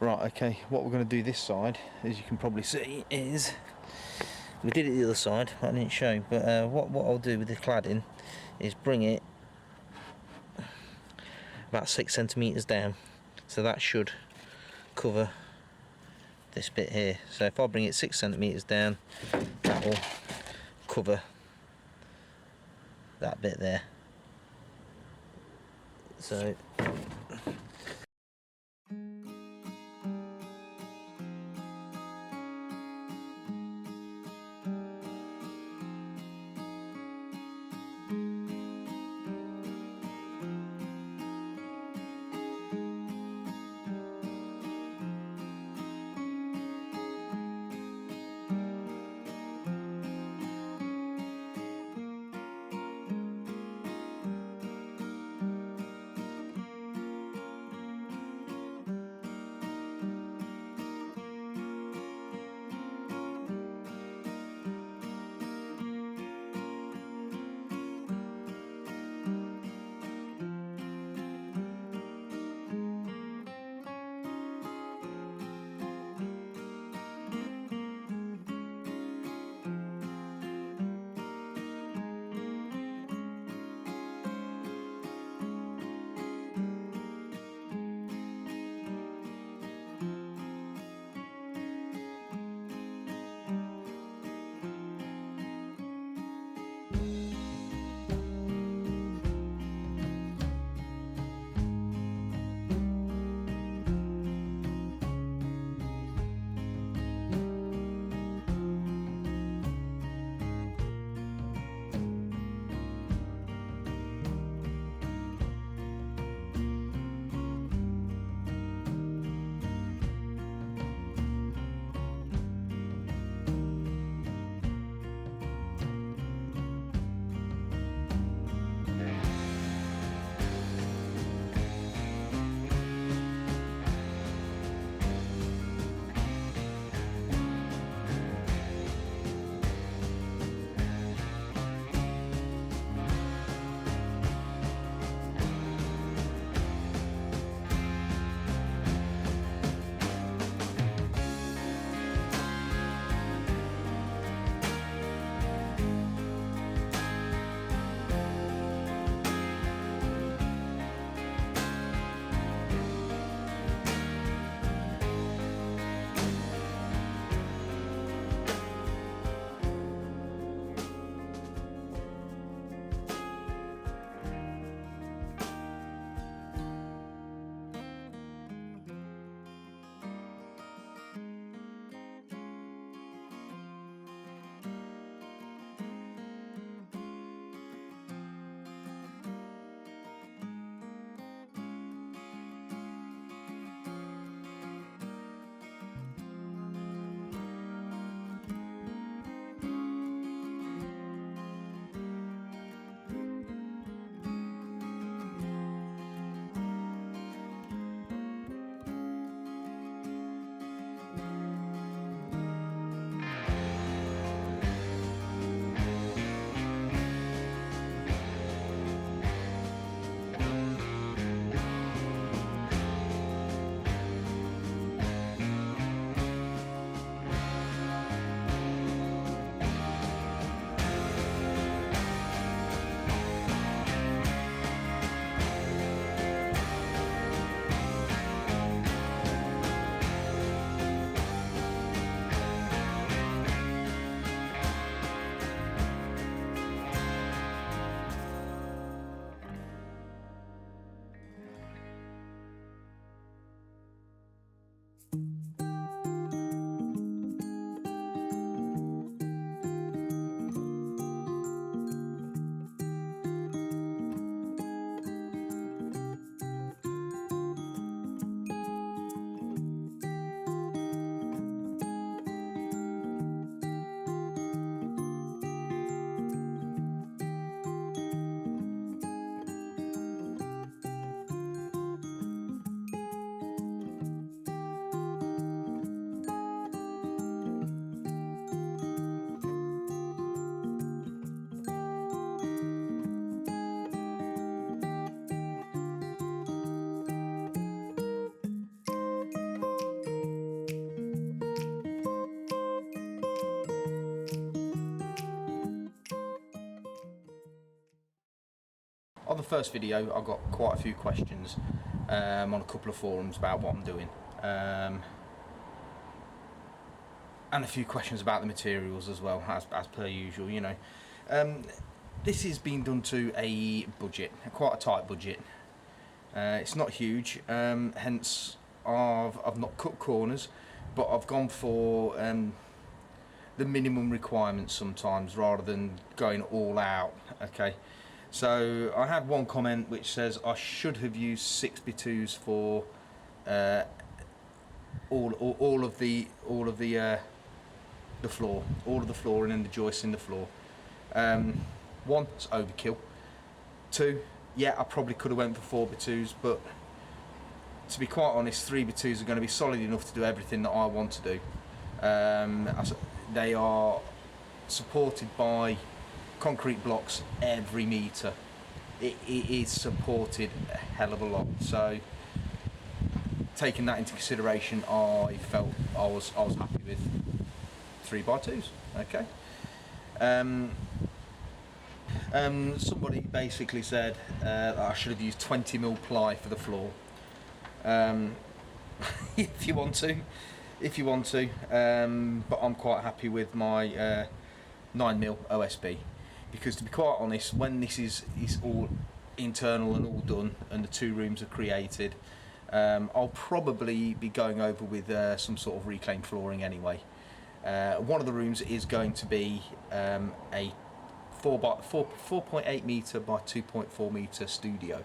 Right, okay, what we're going to do this side, as you can probably see, is we did it the other side, I didn't show, but what I'll do with the cladding is bring it about 6 centimetres down, so that should cover this bit here. So if I bring it 6 centimetres down, that will cover that bit there. So on the first video I got quite a few questions on a couple of forums about what I'm doing, and a few questions about the materials as well, as per usual, you know. This is being done to a budget, quite a tight budget. It's not huge, hence I've not cut corners, but I've gone for the minimum requirements sometimes rather than going all out. Okay, so I had one comment which says I should have used 6x2s for all of the floor, all of the flooring and the joists in the floor. One, it's overkill. Two, yeah, I probably could have went for 4x2s, but to be quite honest, 3x2s are going to be solid enough to do everything that I want to do. They are supported by concrete blocks every metre. It is supported a hell of a lot. So taking that into consideration, I felt I was happy with 3x2s. Okay. Somebody basically said that I should have used 20mm ply for the floor. If you want to, but I'm quite happy with my 9mm OSB, because to be quite honest, when this is all internal and all done and the two rooms are created, I'll probably be going over with some sort of reclaimed flooring anyway. One of the rooms is going to be a 4.8 metre by 2.4 metre studio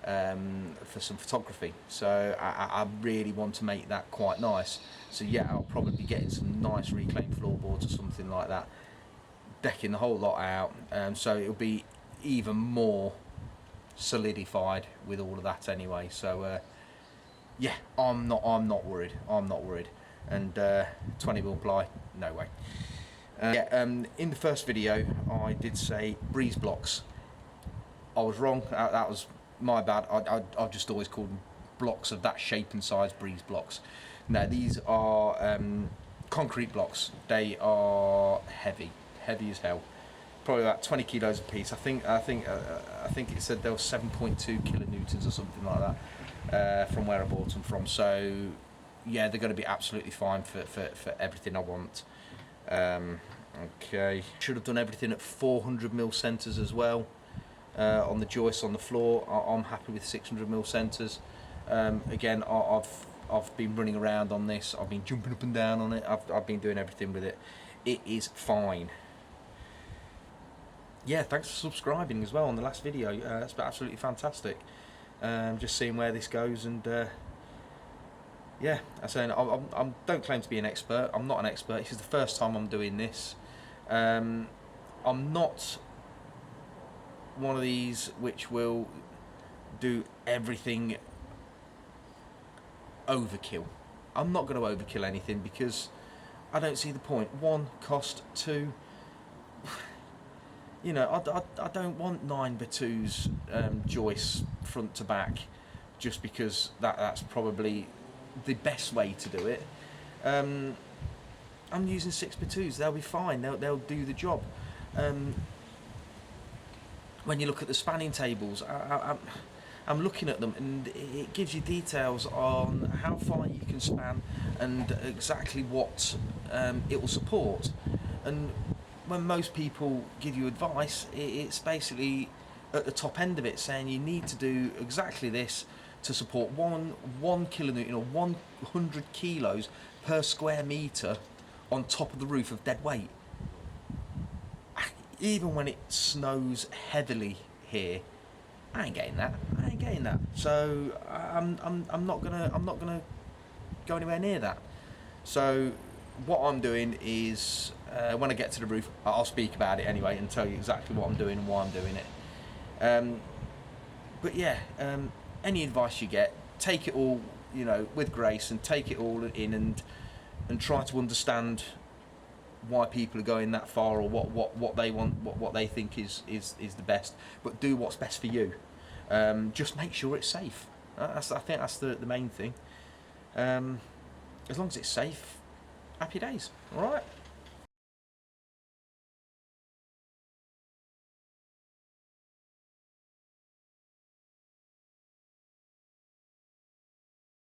for some photography, so I really want to make that quite nice. So yeah, I'll probably be getting some nice reclaimed floorboards or something like that, decking the whole lot out, so it'll be even more solidified with all of that anyway. So yeah, I'm not worried. And 20mm ply, no way. In the first video I did say breeze blocks. I was wrong. That was my bad. I've just always called them blocks of that shape and size breeze blocks. Now these are concrete blocks. They are heavy as hell. Probably about 20 kilos a piece. I think it said there was 7.2 kilonewtons or something like that from where I bought them from. So yeah, they're going to be absolutely fine for everything I want. Okay, should have done everything at 400mm centres as well. On the joists on the floor, I'm happy with 600mm centres. Again, I've been running around on this. I've been jumping up and down on it. I've been doing everything with it. It is fine. Yeah, thanks for subscribing as well on the last video. That's been absolutely fantastic. Just seeing where this goes, and yeah, I don't claim to be an expert. I'm not an expert. This is the first time I'm doing this. I'm not one of these which will do everything overkill. I'm not going to overkill anything because I don't see the point. One, cost. Two, you know, I don't want 9x2s joists front to back just because that's probably the best way to do it. I'm using 6x2s. They'll be fine. They'll do the job. When you look at the spanning tables, I'm looking at them, and it gives you details on how far you can span and exactly what it will support. And when most people give you advice, it's basically at the top end of it, saying you need to do exactly this to support one kilonewton or 100 kilos per square metre on top of the roof of dead weight. Even when it snows heavily here, I ain't getting that. So I'm not gonna go anywhere near that. So what I'm doing is when I get to the roof, I'll speak about it anyway and tell you exactly what I'm doing and why I'm doing it. But yeah, any advice you get, take it all, you know, with grace, and take it all in and try to understand why people are going that far, or what they want, what they think is the best. But do what's best for you. Just make sure it's safe. I think that's the main thing. As long as it's safe, happy days. All right.